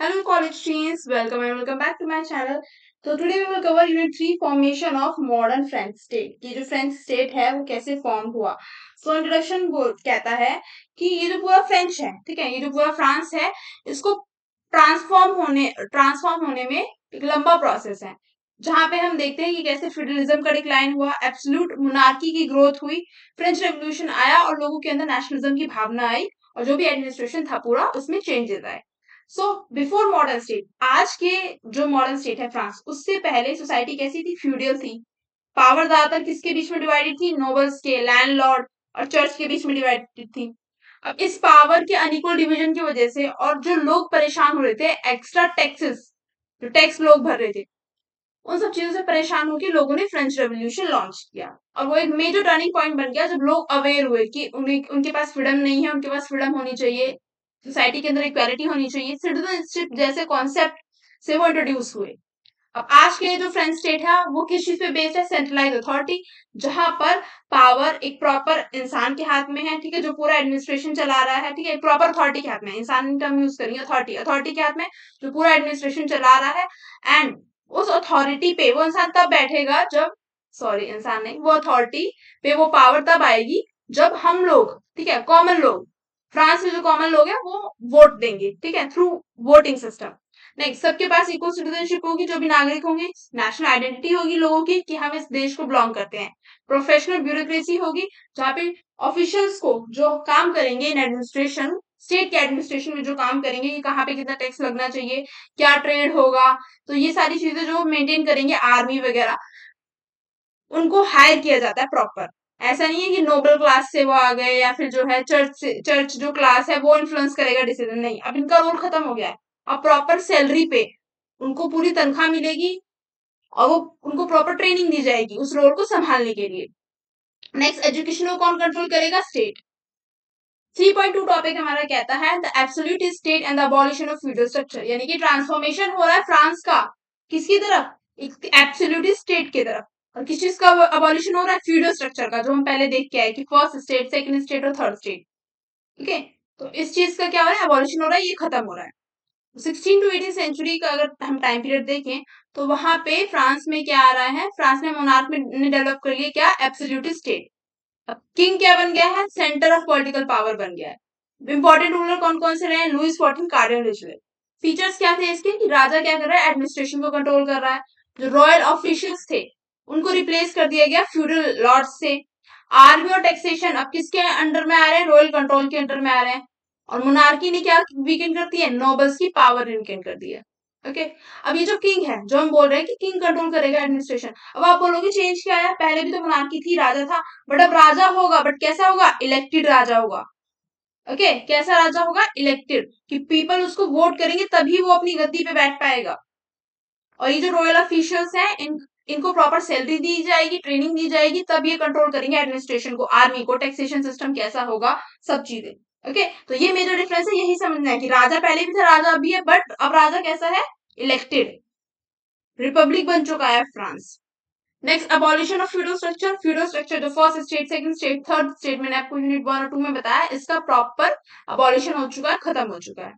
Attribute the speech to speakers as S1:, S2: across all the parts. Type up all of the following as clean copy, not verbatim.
S1: Hello college students, welcome back to my channel. So today we will cover unit 3 formation of modern French state. कि जो French state है वो कैसे form हुआ. So introduction कहता है कि ये जो पूरा फ्रेंच है, ठीक है, ये जो पूरा फ्रांस है, इसको ट्रांसफॉर्म होने में एक लंबा प्रोसेस है, जहां पे हम देखते हैं कि कैसे फ्यूडलिज्म का डिक्लाइन हुआ, एब्सोल्यूट मोनार्की की ग्रोथ हुई, फ्रेंच रेवोल्यूशन आया और लोगों के अंदर नेशनलिज्म की भावना आई और जो भी एडमिनिस्ट्रेशन था पूरा उसमें चेंजेस आए. सो बिफोर मॉडर्न स्टेट, आज के जो मॉडर्न स्टेट है फ्रांस, उससे पहले सोसाइटी कैसी थी? फ्यूडल थी. पावर ज्यादातर किसके बीच में डिवाइडेड थी? नोबल्स के, लैंडलॉर्ड और चर्च के बीच में डिवाइडेड थी. अब इस पावर के अनइक्वल डिवीजन की वजह से और जो लोग परेशान हो रहे थे, एक्स्ट्रा टैक्सेस जो टैक्स लोग भर रहे थे, उन सब चीजों से परेशान होकर लोगों ने फ्रेंच रेवोल्यूशन लॉन्च किया. और वो एक मेजर टर्निंग पॉइंट बन गया जब लोग अवेयर हुए कि उनके पास फ्रीडम नहीं है, उनके पास फ्रीडम होनी चाहिए, सोसाइटी के अंदर इक्वालिटी होनी चाहिए, सिटीजनशिप जैसे कॉन्सेप्ट से वो इंट्रोड्यूस हुए. अब आज के जो फ्रेंच स्टेट है वो किस चीज पे बेस्ड है? सेंट्रलाइज अथॉरिटी, जहां पर पावर एक प्रॉपर इंसान के हाथ में है, ठीक है, जो पूरा एडमिनिस्ट्रेशन चला रहा है, ठीक है, एक प्रॉपर अथॉरिटी के हाथ में, इंसान टर्म यूज करेंगे, अथॉरिटी के हाथ में जो पूरा एडमिनिस्ट्रेशन चला रहा है. एंड उस अथॉरिटी पे वो इंसान तब बैठेगा जब, सॉरी इंसान नहीं, वो अथॉरिटी पे वो पावर तब आएगी जब हम लोग, ठीक है, कॉमन लोग, फ्रांस में जो कॉमन लोग हैं वो वोट देंगे, ठीक है, थ्रू वोटिंग सिस्टम. नेक्स्ट, सबके पास इक्वल सिटीजनशिप होगी, जो भी नागरिक होंगे. नेशनल आइडेंटिटी होगी लोगों की कि हम इस देश को बिलोंग करते हैं. प्रोफेशनल ब्यूरोक्रेसी होगी, जहाँ पे ऑफिशियल्स को जो काम करेंगे इन एडमिनिस्ट्रेशन, स्टेट के एडमिनिस्ट्रेशन में जो काम करेंगे, कि कहाँ पे कितना टैक्स लगना चाहिए, क्या ट्रेड होगा, तो ये सारी चीजें जो मेंटेन करेंगे, आर्मी वगैरह, उनको हायर किया जाता है प्रॉपर. ऐसा नहीं है कि नोबल क्लास से वो आ गए या फिर जो है चर्च जो क्लास है वो इन्फ्लुएंस करेगा डिसीजन. नहीं, अब इनका रोल खत्म हो गया है. अब प्रॉपर सैलरी पे उनको पूरी तनख्वाह मिलेगी और वो उनको प्रॉपर ट्रेनिंग दी जाएगी उस रोल को संभालने के लिए. नेक्स्ट, एजुकेशन को कौन कंट्रोल करेगा? स्टेट. 3.2 टॉपिक हमारा कहता है the absolute state and the abolition of feudal structure, यानी कि ट्रांसफॉर्मेशन हो रहा है फ्रांस का किसकी तरफ? एक एब्सोल्यूट स्टेट की तरफ. और किस चीज का अबॉलिशन हो रहा है? फ्यूडल स्ट्रक्चर का, जो हम पहले देख के आए कि फर्स्ट स्टेट, सेकंड स्टेट और थर्ड स्टेट. ठीक है, तो इस चीज का क्या हो रहा है? अबॉलिशन हो रहा है, ये खत्म हो रहा है. 16 to 18 सेंचुरी का अगर हम टाइम पीरियड देखें तो वहां पे फ्रांस में क्या आ रहा है? फ्रांस में मोनार्क ने डेवलप कर लिया क्या? Absolute state. अब किंग क्या बन गया है? सेंटर ऑफ पॉलिटिकल पावर बन गया है. इंपॉर्टेंट रूलर कौन कौन से रहे? Louis 14, cardinal रिचलेट. फीचर्स क्या थे इसके? कि राजा क्या कर रहा है? एडमिनिस्ट्रेशन को कंट्रोल कर रहा है. जो रॉयल ऑफिशियल्स थे उनको रिप्लेस कर दिया गया फ्यूडल लॉर्ड से. आर्मी और टैक्सेशन अब किसके अंडर में आ रहे हैं? रॉयल कंट्रोल के अंडर में आ रहे हैं. और मोनार्की ने क्या वीकेंड कर दिया? नोबल्स की पावर वीकेंड कर दिया. ओके, अब ये जो किंग है, जो हम बोल रहे हैं कि किंग कंट्रोल करेगा एडमिनिस्ट्रेशन, अब आप बोलोगे चेंज क्या है? पहले भी तो मोनार्की थी, राजा था, बट अब राजा होगा, बट कैसा होगा? इलेक्टेड राजा होगा. ओके, कैसा राजा होगा? इलेक्टेड, कि पीपल उसको वोट करेंगे तभी वो अपनी गद्दी पे बैठ पाएगा. और ये जो रॉयल ऑफिशियल्स हैं, इनको प्रॉपर सैलरी दी जाएगी, ट्रेनिंग दी जाएगी, तब ये कंट्रोल करेंगे एडमिनिस्ट्रेशन को, आर्मी को, टैक्सेशन सिस्टम कैसा होगा, सब चीजें. ओके, तो ये मेजर डिफरेंस है, यही समझना है कि राजा पहले भी था, राजा अभी है, बट अब राजा कैसा है? इलेक्टेड. रिपब्लिक बन चुका है France. Next, abolition of feudal structure. Feudal structure जो first state, second state, third state, मैंने आपको यूनिट 1 और 2 में बताया, इसका प्रॉपर अबॉलिशन हो चुका है, खत्म हो चुका है.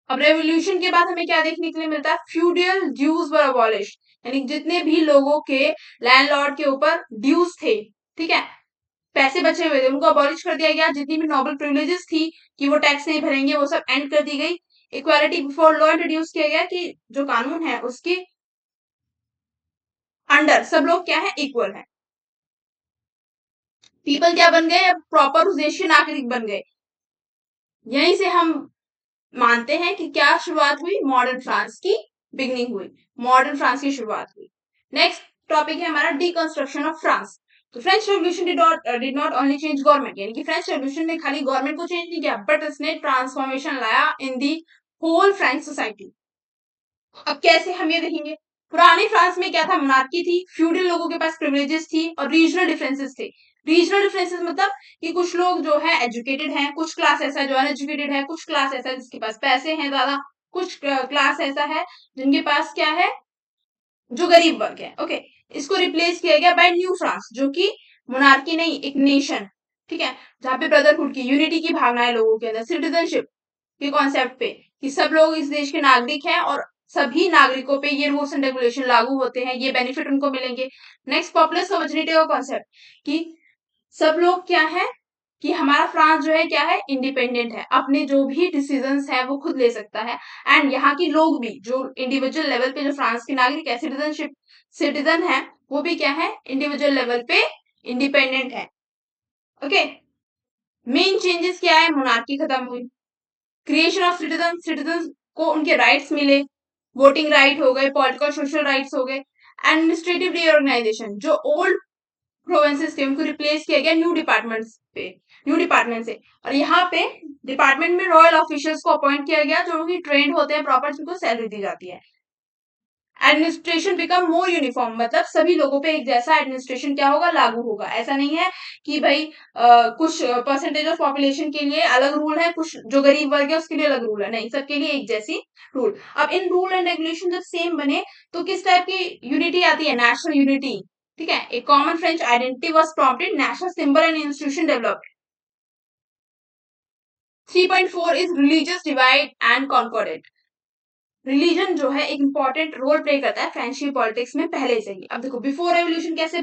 S1: अब रेवोल्यूशन के बाद हमें क्या देखने के लिए मिलता है? फ्यूडल ड्यूज वर अबॉलिश, यानी जितने भी लोगों के लैंडलॉर्ड के ऊपर ड्यूज थे, ठीक है, पैसे बचे हुए थे, उनको अबॉलिश कर दिया गया. जितनी भी नोबल प्रिविलेजेस थी कि वो टैक्स नहीं भरेंगे, वो सब एंड कर दी गई. इक्वालिटी बिफोर लॉ इंट्रोड्यूस किया गया कि जो कानून है उसके अंडर सब लोग क्या है? इक्वल है. पीपल क्या बन गए? अब प्रॉपर उस देश के नागरिक बन गए. यहीं से हम मानते हैं कि क्या शुरुआत हुई? मॉडर्न फ्रांस की बिगनिंग हुई, मॉडर्न फ्रांस की शुरुआत हुई. नेक्स्ट टॉपिक है हमारा डिकंस्ट्रक्शन ऑफ फ्रांस. तो French revolution did not only change government, यानी कि फ्रेंच रेवोल्यूशन ने खाली गवर्नमेंट को चेंज नहीं किया, बट इसने ट्रांसफॉर्मेशन लाया इन दी होल फ्रेंच सोसाइटी. अब कैसे हम ये देखेंगे? पुराने फ्रांस में क्या था? मोनार्की थी, फ्यूडल लोगों के पास प्रिविलेजेस थी और रीजनल डिफरेंसेस थे. रीजनल डिफरेंसेस मतलब कि कुछ लोग जो है एजुकेटेड हैं, कुछ क्लास ऐसा है जो अनएजुकेटेड है, कुछ क्लास ऐसा है जिसके पास पैसे हैं ज्यादा, कुछ क्लास ऐसा है जिनके पास क्या है? जो गरीब वर्ग है. ओके, इसको रिप्लेस किया गया बाय न्यू फ्रांस, जो कि मोनार्की नहीं, एक नेशन, ठीक है, जहां पे ब्रदरहुड की, यूनिटी की भावना है लोगों के अंदर, सिटीजनशिप के कॉन्सेप्ट पे, कि सब लोग इस देश के नागरिक हैं और सभी नागरिकों पे ये रूल्स एंड रेगुलेशन लागू होते हैं, ये बेनिफिट उनको मिलेंगे। नेक्स्ट, पॉपुलर सोवर्निटी का कॉन्सेप्ट कि सब लोग क्या है कि हमारा फ्रांस जो है क्या है, इंडिपेंडेंट है, अपने जो भी डिसीजंस है वो खुद ले सकता है। एंड यहाँ की लोग भी जो इंडिविजुअल लेवल पे जो फ्रांस के नागरिक है, सिटीजन है, वो भी क्या है, इंडिविजुअल लेवल पे इंडिपेंडेंट है। ओके, मेन चेंजेस क्या है, मोनार्की खत्म हुई, क्रिएशन ऑफ सिटीजन को उनके राइट्स मिले, वोटिंग राइट हो गए, पॉलिटिकल सोशल राइट्स हो गए, एडमिनिस्ट्रेटिव रीऑर्गेनाइजेशन, जो ओल्ड प्रोविंसेस थे उनको रिप्लेस किया गया न्यू डिपार्टमेंट से। और यहाँ पे डिपार्टमेंट में रॉयल ऑफिशियल्स को अपॉइंट किया गया जो कि ट्रेंड होते हैं प्रॉपर, जिनको सैलरी दी जाती है। एडमिनिस्ट्रेशन बिकम मोर यूनिफॉर्म, मतलब सभी लोगों पे एक जैसा एडमिनिस्ट्रेशन क्या होगा, लागू होगा। ऐसा नहीं है कि भाई कुछ परसेंटेज ऑफ पॉपुलेशन के लिए अलग रूल है, कुछ जो गरीब वर्ग है उसके लिए अलग रूल है, नहीं, सबके लिए एक जैसी रूल। अब इन रूल एंड रेगुलेशन जब सेम बने तो किस टाइप की यूनिटी आती है, नेशनल यूनिटी। ठीक है, एक common French identity was prompted, national symbol and institution developed. 3.4 is religious divide and concordat. Religion जो है एक इंपॉर्टेंट रोल प्ले करता है फ्रेंच पॉलिटिक्स में पहले से ही। अब देखो, बिफोर रेवोल्यूशन कैसे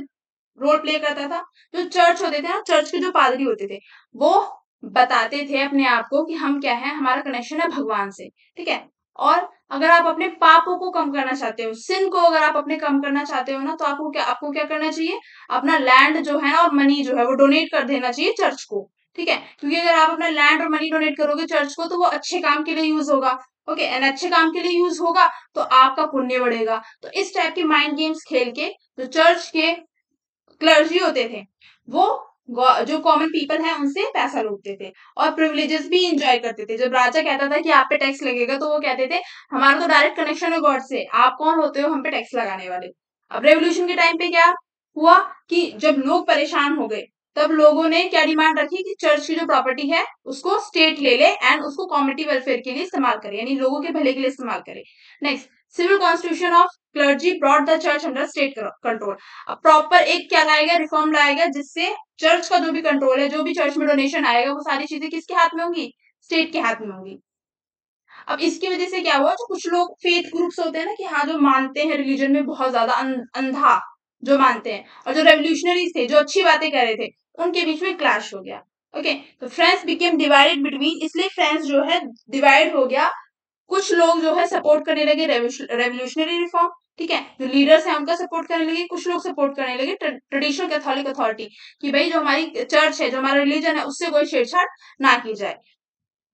S1: रोल प्ले करता था, जो चर्च होते थे ना, चर्च के जो पादरी होते थे, वो बताते थे अपने आप को कि हम क्या है, हमारा कनेक्शन है भगवान से। ठीक है, और अगर आप अपने पापों को कम करना चाहते हो, सिन को अगर आप अपने कम करना चाहते हो ना, तो आपको क्या करना चाहिए, अपना लैंड जो है ना और मनी जो है वो डोनेट कर देना चाहिए चर्च को। ठीक है, क्योंकि अगर आप अपना लैंड और मनी डोनेट करोगे चर्च को, तो वो अच्छे काम के लिए यूज होगा। ओके, एंड अच्छे काम के लिए यूज होगा तो आपका पुण्य बढ़ेगा। तो इस टाइप के माइंड गेम्स खेल के जो चर्च के क्लर्जी होते थे, वो जो कॉमन पीपल है उनसे पैसा लूटते थे और प्रिविलेजेस भी इंजॉय करते थे। जब राजा कहता था कि आप पे टैक्स लगेगा, तो वो कहते थे हमारा तो डायरेक्ट कनेक्शन है गॉड से, आप कौन होते हो हम पे टैक्स लगाने वाले। अब रेवोल्यूशन के टाइम पे क्या हुआ कि जब लोग परेशान हो गए, तब लोगों ने क्या डिमांड रखी कि चर्च की जो प्रॉपर्टी है उसको स्टेट ले ले एंड उसको कम्युनिटी वेलफेयर के लिए इस्तेमाल करे, यानी लोगों के भले के लिए इस्तेमाल करे। Next, civil constitution of clergy brought the church under state control. अब प्रॉपर एक क्या लाएगा, रिफॉर्म लाएगा, जिससे चर्च का जो भी कंट्रोल है, जो भी चर्च में डोनेशन आएगा, वो सारी चीजें किसके हाथ में होंगी, स्टेट के हाथ में होंगी। अब इसकी वजह से क्या हुआ, जो कुछ लोग फेथ ग्रुप्स होते हैं ना, कि हाँ जो मानते हैं रिलीजन में बहुत ज्यादा अंधा जो मानते हैं, और जो रेवोल्यूशनरीज थे जो अच्छी बातें कर रहे थे, उनके बीच में क्लैश हो गया। ओके, तो फ्रांस बिकेम डिवाइडेड बिटवीन, इसलिए फ्रांस जो है डिवाइड हो गया। कुछ लोग जो है सपोर्ट करने लगे रेवोल्यूशनरी रिफॉर्म, ठीक है, जो लीडर्स हैं उनका सपोर्ट करने लगे, कुछ लोग सपोर्ट करने लगे ट्रेडिशनल कैथोलिक अथॉरिटी, कि भाई जो हमारी चर्च है, जो हमारा रिलीजन है, उससे कोई छेड़छाड़ ना की जाए।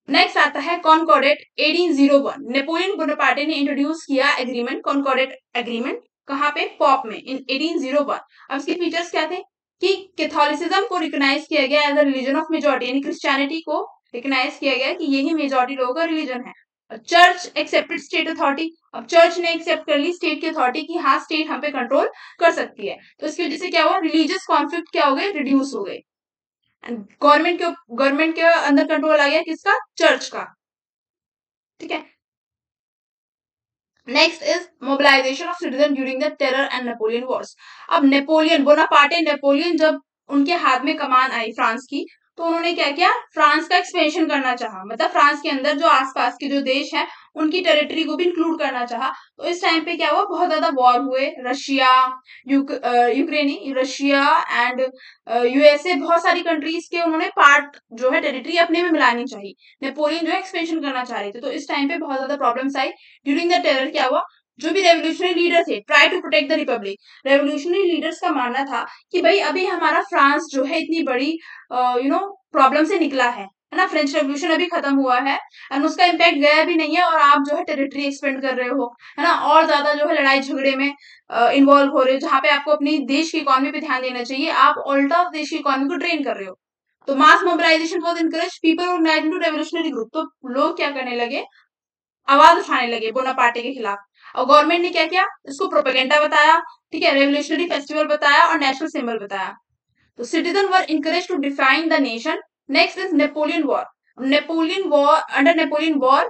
S1: नेक्स्ट आता है कॉन्कॉर्डेट 1801। नेपोलियन बोनापार्टे ने इंट्रोड्यूस किया एग्रीमेंट, कॉन्कॉर्डेट एग्रीमेंट, कहाँ पे, पॉप में, इन 1801। अब इसके फीचर्स क्या थे कि कैथोलिसिज्म को रिकॉग्नाइज किया गया as a religion of majority, यानी क्रिश्चियनिटी को रिकॉग्नाइज किया गया कि यही मेजॉरिटी लोगों का रिलीजन है। चर्च एक्सेप्टेड स्टेट अथॉरिटी, अब चर्च ने एक्सेप्ट कर ली स्टेट की अथॉरिटी की हाँ स्टेट हम पे कंट्रोल कर सकती है। तो इसकी वजह से क्या हुआ, रिलीजियस कॉन्फ्लिक्ट क्या हो गए, रिड्यूस हो गए। गवर्नमेंट के अंदर कंट्रोल आ गया किसका, चर्च का। ठीक है, next is mobilisation of citizen during the terror and Napoleon wars. अब नेपोलियन बोनापार्टे, नेपोलियन जब उनके हाथ में कमान आई फ्रांस की, तो उन्होंने क्या किया, फ्रांस का एक्सपेंशन करना चाहा, मतलब फ्रांस के अंदर जो आसपास के जो देश हैं उनकी टेरिटरी को भी इंक्लूड करना चाहा। तो इस टाइम पे क्या हुआ, बहुत ज्यादा वॉर हुए, रशिया, यूक्रेनी, रशिया एंड यूएसए, बहुत सारी कंट्रीज के उन्होंने पार्ट जो है टेरिटरी अपने में मिलानी चाहिए। नेपोलियन जो है एक्सपेंशन करना चाह रहे थे, तो इस टाइम पे बहुत ज्यादा प्रॉब्लम्स आई। ड्यूरिंग द टेरर क्या हुआ, जो भी रेवोल्यूशनरी लीडर थे try to protect the republic. Revolutionary leaders का मानना था कि भाई अभी हमारा फ्रांस जो है इतनी बड़ी प्रॉब्लम से निकला है ना, फ्रेंच रेवोल्यूशन अभी खत्म हुआ है एंड उसका इम्पैक्ट गया भी नहीं है, और आप जो है टेरिटरी एक्सपेंड कर रहे हो, है ना, और ज्यादा जो है लड़ाई झगड़े में इन्वॉल्व हो रहे हो, जहां पे आपको अपनी देश की इकोनॉमी पे ध्यान देना चाहिए, आप उल्टा देश की इकोनॉमी को ड्रेन कर रहे हो। तो mass mobilisation was encourage, people organise into revolutionary group, तो लोग क्या करने लगे, आवाज उठाने लगे बोनापार्टे के खिलाफ। और गवर्नमेंट ने क्या किया, इसको प्रोपेगेंडा बताया, ठीक है, रेवोल्यूशनरी फेस्टिवल बताया और नेशनल सिंबल बताया। तो citizen were encouraged to define the nation. Next is Napoleon war. Under Napoleon war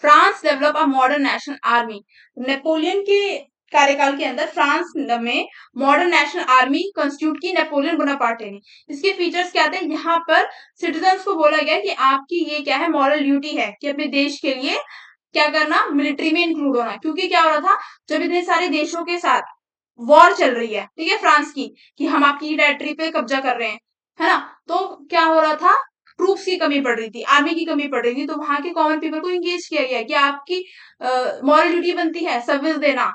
S1: France develop a modern national army. Napoleon के कार्यकाल के अंदर फ्रांस में मॉडर्न नेशनल आर्मी कंस्टिट्यूट की नेपोलियन बोनापार्टे ने। इसके फीचर्स क्या थे, यहाँ पर सिटीजन्स को बोला गया कि आपकी ये क्या है, मॉरल ड्यूटी है कि अपने देश के लिए क्या करना, मिलिट्री में इंक्लूड होना। क्योंकि क्या हो रहा था, जब इतने सारे देशों के साथ वॉर चल रही है, ठीक है, फ्रांस की, कि हम आपकी टेरिटरी पे कब्जा कर रहे हैं, है ना, तो क्या हो रहा था, ट्रूप्स की कमी पड़ रही थी, आर्मी की कमी पड़ रही थी, तो वहां के कॉमन पीपल को इंगेज किया गया कि आपकी मॉरल ड्यूटी बनती है सर्विस देना।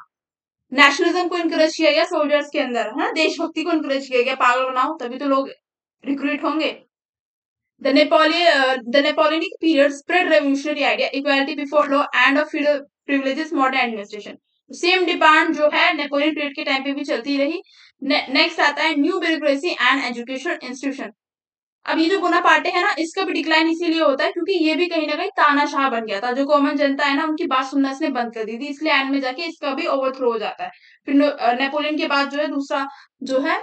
S1: नेशनलिज्म को इनकरेज किया गया सोल्जर्स के अंदर, है ना, देशभक्ति को इनकरेज किया गया, पागल बनाओ तभी तो लोग रिक्रूट होंगे। The Napoleonic period spread revolutionary idea, equality before law and of feudal privileges, modern administration. Same demand जो है नेपोलियन पीरियड के टाइम पे भी चलती रही। नेक्स्ट आता है new bureaucracy and education institution. अब ये जो बोनापार्टे है ना, इसका भी डिक्लाइन इसीलिए होता है क्योंकि ये भी कहीं ना कहीं तानाशाह बन गया था। जो कॉमन जनता है ना, उनकी बात सुनना इसने बंद कर दी थी, इसलिए एंड में जाके इसका भी ओवरथ्रो हो जाता है। फिर नेपोलियन के बाद जो है दूसरा जो है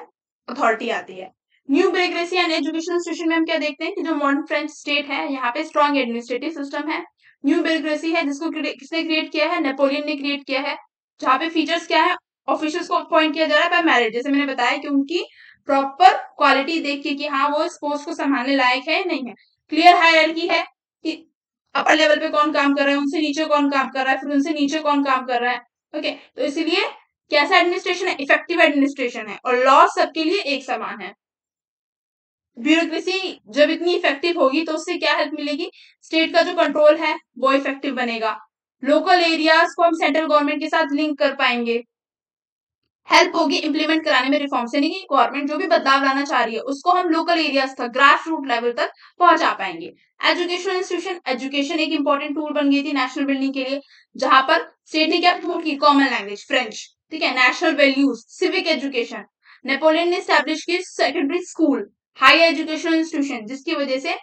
S1: अथॉरिटी आती है। New bureaucracy and education institution में हम क्या देखते हैं कि जो मॉडर्न फ्रेंच स्टेट है, यहाँ पे स्ट्रॉन्ग एडमिनिस्ट्रेटिव सिस्टम है। न्यू ब्यूरोक्रेसी है जिसको किसने क्रिएट किया है, नेपोलियन ने क्रिएट किया है। जहाँ पे फीचर्स क्या है, ऑफिसर्स को अपॉइंट किया जा रहा है बाय मेरिट, जैसे मैंने बताया कि उनकी प्रॉपर क्वालिटी देख के कि हाँ वो इस पोस्ट को संभालने लायक है नहीं है। क्लियर हायरार्की है कि अपर लेवल पे कौन काम कर रहा है, उनसे नीचे कौन काम कर रहा है, फिर उनसे नीचे कौन काम कर रहा है। ओके, तो इसीलिए कैसा एडमिनिस्ट्रेशन है, इफेक्टिव एडमिनिस्ट्रेशन है, और लॉ सबके लिए एक समान है। ब्यूरोक्रेसी जब इतनी इफेक्टिव होगी तो उससे क्या हेल्प मिलेगी, स्टेट का जो कंट्रोल है वो इफेक्टिव बनेगा, लोकल एरियाज को हम सेंट्रल गवर्नमेंट के साथ लिंक कर पाएंगे, हेल्प होगी इंप्लीमेंट कराने में रिफॉर्म से, नहीं कि गवर्नमेंट जो भी बदलाव लाना चाह रही है उसको हम लोकल एरियाज तक, ग्रास रूट लेवल तक पहुंचा पाएंगे। एजुकेशन इंस्टीट्यूशन, एजुकेशन एक इंपॉर्टेंट टूल बन गई थी नेशनल बिल्डिंग के लिए, जहां पर स्टेट ने क्या प्रमोट की, कॉमन लैंग्वेज फ्रेंच, ठीक है, national values, civic education. Napoleon ने स्टैब्लिश की secondary school, high education institution, जिसकी वजह से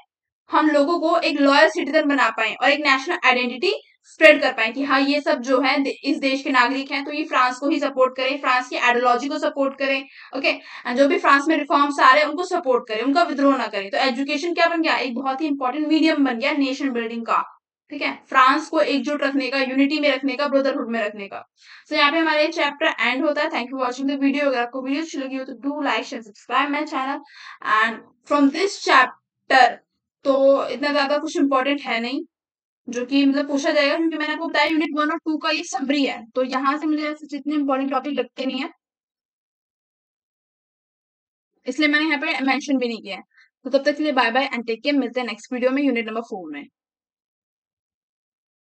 S1: हम लोगों को एक लॉयल सिटीजन बना पाए और एक नेशनल आइडेंटिटी स्प्रेड कर पाए कि हाँ ये सब जो है इस देश के नागरिक हैं, तो ये फ्रांस को ही सपोर्ट करें, फ्रांस की आइडियोलॉजी को सपोर्ट करें। ओके, एंड जो भी फ्रांस में रिफॉर्म्स आ रहे हैं उनको सपोर्ट करें, उनका विद्रोह ना करें। तो एजुकेशन क्या बन गया, एक बहुत ही इंपॉर्टेंट मीडियम बन गया नेशन बिल्डिंग का, ठीक है, फ्रांस को एकजुट रखने का, यूनिटी में रखने का, ब्रदरहुड में रखने का। तो यहाँ पे हमारा ये चैप्टर एंड होता है। Thank you watching the video. अगर आपको वीडियो अच्छी लगी हो तो do like share subscribe my channel. And from this chapter तो इतना ज्यादा कुछ इंपॉर्टेंट है नहीं जो कि मतलब पूछा जाएगा, क्योंकि मैंने आपको बताया यूनिट 1 और 2 का ये समरी है, तो यहाँ से मुझे ऐसे जितने इंपॉर्टेंट टॉपिक लगते नहीं है, इसलिए मैंने यहाँ पे मेंशन भी नहीं किया है। तो तब तक के लिए bye bye and take care. मिलते हैं नेक्स्ट वीडियो में यूनिट नंबर 4 में।